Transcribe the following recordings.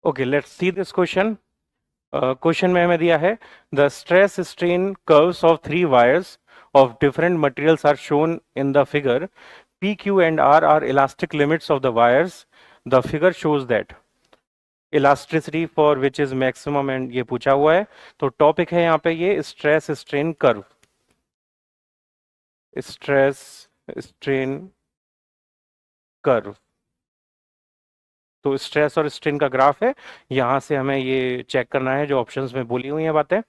Okay, let's see this question. Question में हमें दिया है the stress strain curves of three wires of different materials are shown in the figure. P, Q and R are elastic limits of the wires. The figure shows that elasticity for which is maximum and ये पूछा हुआ है। तो topic है यहाँ पे ये stress strain curve, stress strain curve. तो स्ट्रेस और स्ट्रेन का ग्राफ है, यहाँ से हमें ये चेक करना है जो ऑप्शंस में बोली हुई हैं बातें।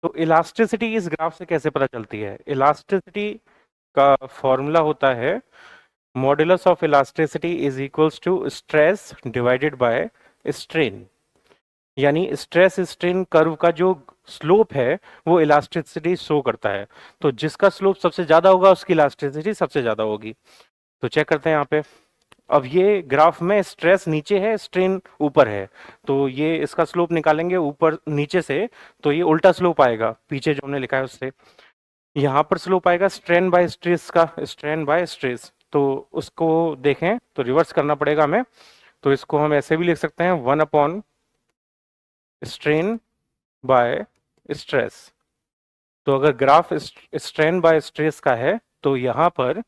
तो इलास्टिसिटी इस ग्राफ से कैसे पता चलती है? इलास्टिसिटी का फॉर्मूला होता है modulus of elasticity is equals to stress divided by strain. यानी स्ट्रेस स्ट्रेन कर्व का जो स्लोप है वो इलास्टिसिटी शो करता है। तो जिसका स्लोप सबसे ज्यादा होगा उसकी इलास्टिसिटी सबसे ज्यादा होगी। तो चेक करते हैं यहाँ पे। अब ये ग्राफ में स्ट्रेस नीचे है, स्ट्रेन ऊपर है, तो ये इसका स्लोप निकालेंगे ऊपर नीचे से, तो ये उल्टा स्लोप आएगा पीछे जो हमने लिखा है उससे। यहाँ पर स्लोप आएगा स्ट्रेन बाय स्ट्रेस का, स्ट्रेन बाय स्ट्रेस। तो उसको देखें तो रिवर्स करना पड़ेगा हमें। तो इसको हम ऐसे भी लिख सकते हैं 1 अपॉन स्ट्रेन बाय स्ट्रेस। तो अगर ग्राफ स्ट्रेन बाय स्ट्रेस का है तो यहाँ पर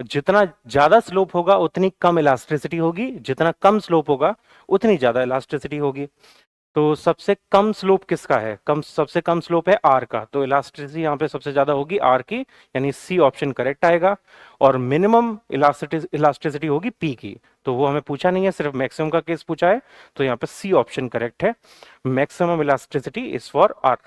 जितना ज्यादा स्लोप होगा उतनी कम इलास्टिसिटी होगी, जितना कम स्लोप होगा उतनी ज्यादा इलास्टिसिटी होगी। तो सबसे कम स्लोप किसका है? सबसे कम स्लोप है आर का, तो इलास्टिसिटी यहाँ पे सबसे ज्यादा होगी आर की, यानी सी ऑप्शन करेक्ट आएगा। और मिनिमम इलास्टिसिटी होगी पी की, तो वो हमें पूछा नहीं है, सिर्फ मैक्सिमम का केस पूछा है, तो यहाँ पे सी ऑप्शन करेक्ट है। Maximum elasticity is for are.